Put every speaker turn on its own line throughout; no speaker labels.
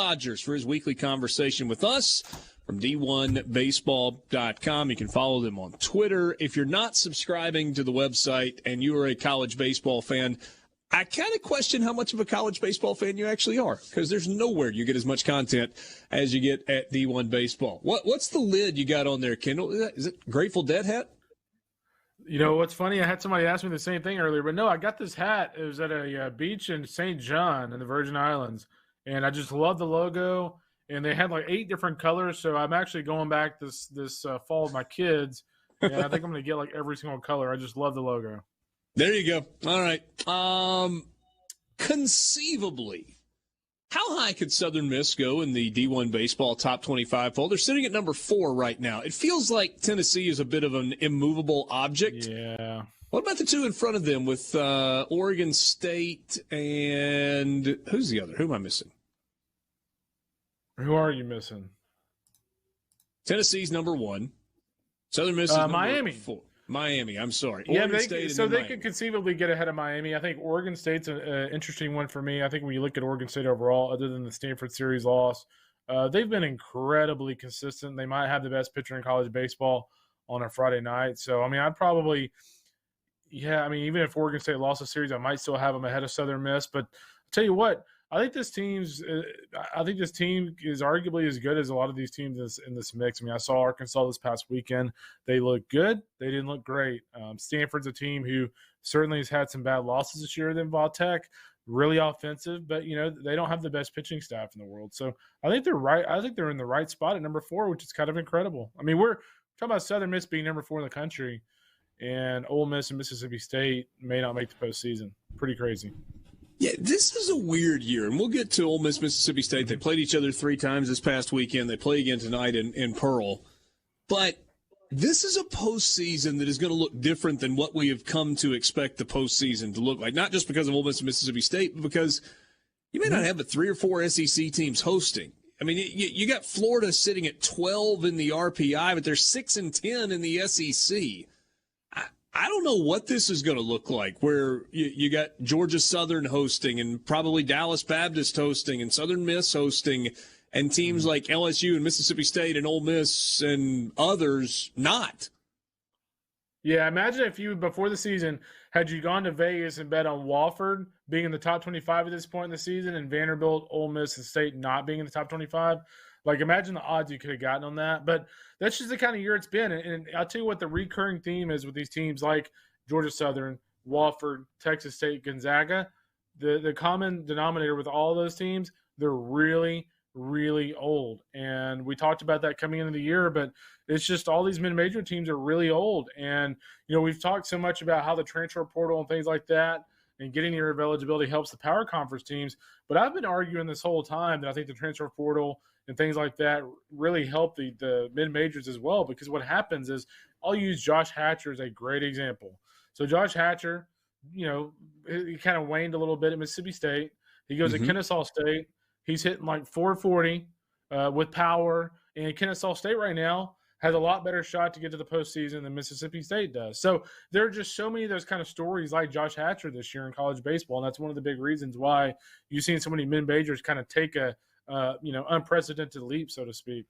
Rogers for his weekly conversation with us from D1Baseball.com. You can follow them on Twitter. If you're not subscribing to the website and you are a college baseball fan, I kind of question how much of a college baseball fan you actually are, because there's nowhere you get as much content as you get at D1 Baseball. What's the lid you got on there, Kendall? Is it Grateful Dead hat?
You know, what's funny, I had somebody ask me the same thing earlier, but no, I got this hat. It was at a beach in St. John in the Virgin Islands, and I just love the logo, and they had like 8 different colors, so I'm actually going back this fall with my kids, and I think I'm going to get like every single color. I just love the logo.
There you go. All right. Conceivably, how high could Southern Miss go in the D1 Baseball Top 25 poll? They're sitting at number 4 right now. It feels like Tennessee is a bit of an immovable object.
Yeah.
What about the two in front of them with Oregon State and who's the other? Who am I missing?
Who are you missing?
Tennessee's number 1. Southern Miss is number
Miami.
4. Miami, I'm sorry.
Yeah,
Oregon
they could conceivably get ahead of Miami. I think Oregon State's an interesting one for me. I think when you look at Oregon State overall, other than the Stanford series loss, they've been incredibly consistent. They might have the best pitcher in college baseball on a Friday night. So, I mean, even if Oregon State lost a series, I might still have them ahead of Southern Miss. But I'll tell you what, I think this team is arguably as good as a lot of these teams in this mix. I mean, I saw Arkansas this past weekend. They look good. They didn't look great. Stanford's a team who certainly has had some bad losses this year than Tech. Really offensive, but they don't have the best pitching staff in the world. So I think they're right. I think they're in the right spot at number 4, which is kind of incredible. I mean, we're talking about Southern Miss being number 4 in the country, and Ole Miss and Mississippi State may not make the postseason. Pretty crazy.
Yeah, this is a weird year, and we'll get to Ole Miss, Mississippi State. They played each other 3 times this past weekend. They play again tonight in Pearl. But this is a postseason that is going to look different than what we have come to expect the postseason to look like, not just because of Ole Miss and Mississippi State, but because you may not have but 3 or 4 SEC teams hosting. I mean, you got Florida sitting at 12 in the RPI, but they're 6 and 10 in the SEC. I don't know what this is going to look like, where you got Georgia Southern hosting and probably Dallas Baptist hosting and Southern Miss hosting and teams like LSU and Mississippi State and Ole Miss and others not.
Yeah, imagine if you, before the season, had you gone to Vegas and bet on Wofford being in the top 25 at this point in the season and Vanderbilt, Ole Miss, and State not being in the top 25. Like, imagine the odds you could have gotten on that. But that's just the kind of year it's been. And I'll tell you what the recurring theme is with these teams like Georgia Southern, Wofford, Texas State, Gonzaga. The common denominator with all those teams, they're really, really old. And we talked about that coming into the year, but it's just all these mid-major teams are really old. And, we've talked so much about how the transfer portal and things like that and getting year of eligibility helps the power conference teams. But I've been arguing this whole time that I think the transfer portal and things like that really help the mid-majors as well, because what happens is, I'll use Josh Hatcher as a great example. So Josh Hatcher, he kind of waned a little bit at Mississippi State. He goes to Kennesaw State. He's hitting like 440 with power, and Kennesaw State right now has a lot better shot to get to the postseason than Mississippi State does. So there are just so many of those kind of stories like Josh Hatcher this year in college baseball, and that's one of the big reasons why you've seen so many mid-majors kind of take a unprecedented leap, so to speak.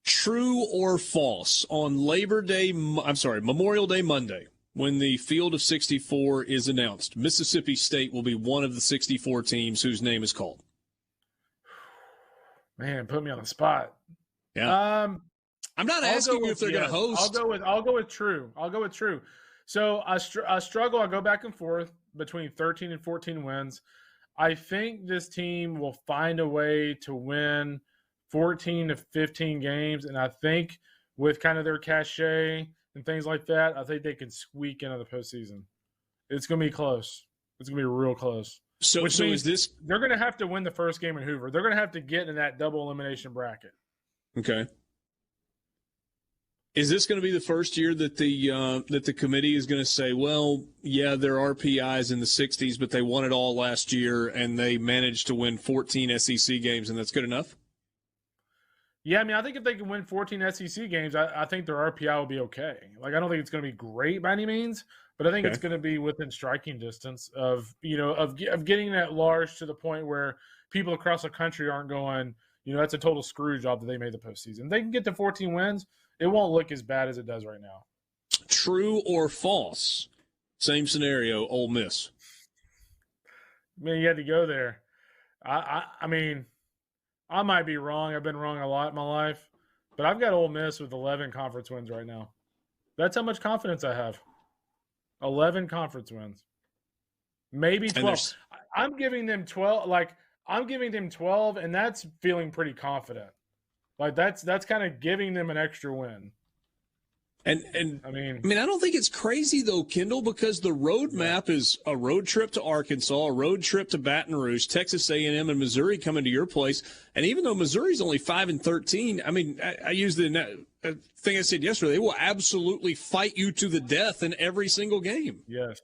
True or false, on Memorial Day Monday, when the field of 64 is announced, Mississippi State will be one of the 64 teams whose name is called?
Man, put me on the spot.
Yeah. I'm not asking you if they're going to host.
I'll go with true. So I struggle. I go back and forth between 13 and 14 wins. I think this team will find a way to win 14 to 15 games, and I think with kind of their cachet and things like that, I think they can squeak into the postseason. It's going to be close. It's going to be real close.
So is this –
they're going to have to win the first game in Hoover. They're going to have to get in that double elimination bracket.
Okay. Is this going to be the first year that the committee is going to say, well, yeah, there are RPIs in the 60s, but they won it all last year, and they managed to win 14 SEC games, and that's good enough?
Yeah, I mean, I think if they can win 14 SEC games, I think their RPI will be okay. Like, I don't think it's going to be great by any means, but I think it's going to be within striking distance of getting that large to the point where people across the country aren't going, that's a total screw job that they made the postseason. They can get to 14 wins. It won't look as bad as it does right now.
True or false? Same scenario, Ole Miss.
Man, you had to go there. I mean, I might be wrong. I've been wrong a lot in my life. But I've got Ole Miss with 11 conference wins right now. That's how much confidence I have. 11 conference wins. Maybe 12. I'm giving them 12. I'm giving them 12, and that's feeling pretty confident. That's kind of giving them an extra win.
And I mean, I don't think it's crazy though, Kendall, because the roadmap is a road trip to Arkansas, a road trip to Baton Rouge, Texas A&M, and Missouri coming to your place. And even though Missouri's only 5-13, I used the thing I said yesterday. They will absolutely fight you to the death in every single game.
Yes,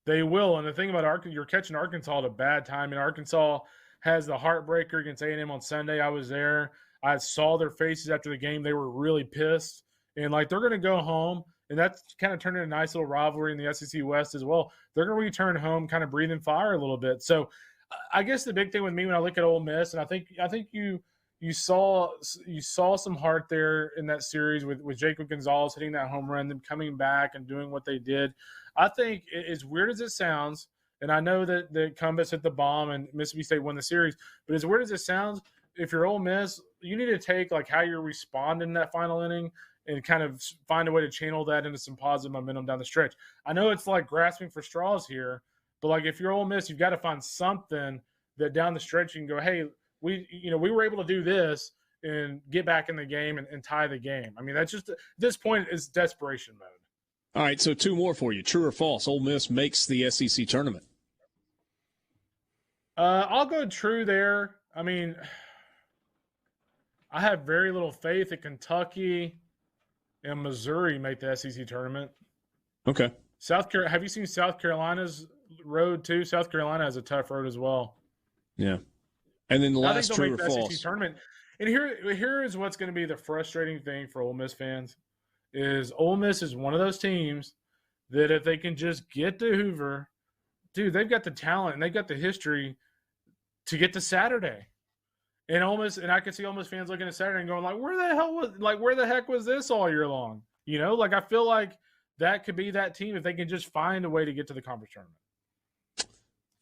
they will. And the thing about Arkansas, you're catching Arkansas at a bad time. And Arkansas has the heartbreaker against A&M on Sunday. I was there. I saw their faces after the game. They were really pissed. And, they're going to go home, and that's kind of turned into a nice little rivalry in the SEC West as well. They're going to return home kind of breathing fire a little bit. So I guess the big thing with me when I look at Ole Miss, and I think you saw some heart there in that series with Jacob Gonzalez hitting that home run, them coming back and doing what they did. I think, as weird as it sounds, and I know that the Columbus hit the bomb and Mississippi State won the series, but as weird as it sounds, if you're Ole Miss, you need to take, how you're responding in that final inning and kind of find a way to channel that into some positive momentum down the stretch. I know it's grasping for straws here, but if you're Ole Miss, you've got to find something that down the stretch you can go, hey, we were able to do this and get back in the game and tie the game. That's just at this point is desperation mode.
All right, so two more for you. True or false? Ole Miss makes the SEC tournament.
I'll go true there. I have very little faith that Kentucky and Missouri make the SEC tournament.
Okay.
Have you seen South Carolina's road too? South Carolina has a tough road as well.
Yeah. And then the last true or false.
SEC tournament. And here is what's going to be the frustrating thing for Ole Miss fans is Ole Miss is one of those teams that if they can just get to Hoover, dude, they've got the talent and they've got the history to get to Saturday. And I can see Ole Miss fans looking at Saturday and going where the heck was this all year long? I feel like that could be that team if they can just find a way to get to the conference tournament.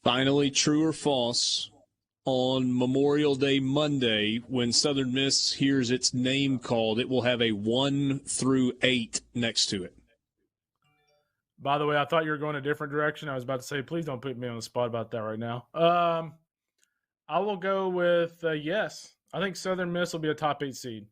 Finally, true or false, on Memorial Day Monday, when Southern Miss hears its name called, it will have a 1 through 8 next to it.
By the way, I thought you were going a different direction. I was about to say, please don't put me on the spot about that right now. I will go with yes. I think Southern Miss will be a top 8 seed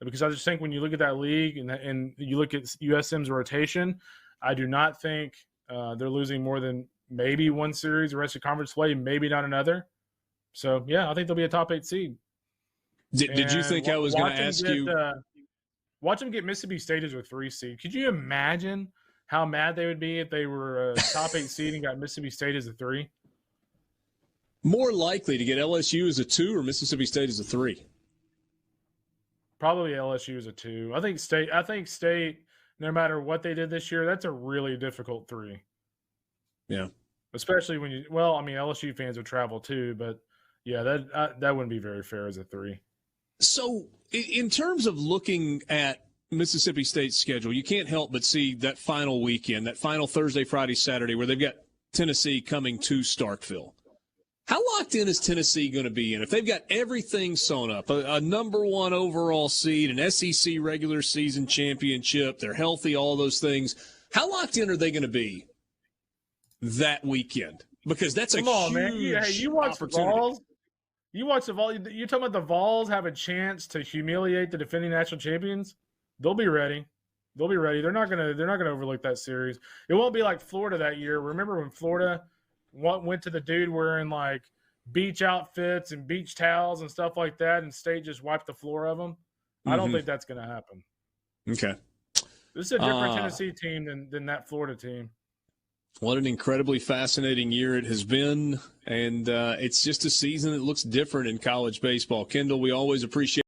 because I just think when you look at that league and you look at USM's rotation, I do not think they're losing more than maybe one series the rest of conference play, maybe not another. So, yeah, I think they'll be a top 8 seed.
Did you think I was going to ask you?
Watch them get Mississippi State as a 3 seed. Could you imagine how mad they would be if they were a top 8 seed and got Mississippi State as a 3?
More likely to get LSU as a 2 or Mississippi State as a 3?
Probably LSU as a 2. I think State, no matter what they did this year, that's a really difficult 3.
Yeah.
Especially when LSU fans would travel too, but yeah, that wouldn't be very fair as a 3.
So in terms of looking at Mississippi State's schedule, you can't help but see that final weekend, that final Thursday, Friday, Saturday, where they've got Tennessee coming to Starkville. How locked in is Tennessee going to be in? If they've got everything sewn up, a number 1 overall seed, an SEC regular season championship, they're healthy, all those things, how locked in are they going to be that weekend? Because that's huge
man. You watch
opportunity.
The Vols. You watch the Vols. You're talking about the Vols have a chance to humiliate the defending national champions? They'll be ready. They're not gonna overlook that series. It won't be like Florida that year. Remember when Florida went to the dude wearing beach outfits and beach towels and stuff like that, and State just wiped the floor of them? Mm-hmm. I don't think that's going to happen.
Okay.
This is a different Tennessee team than that Florida team.
What an incredibly fascinating year it has been, and it's just a season that looks different in college baseball. Kendall, we always appreciate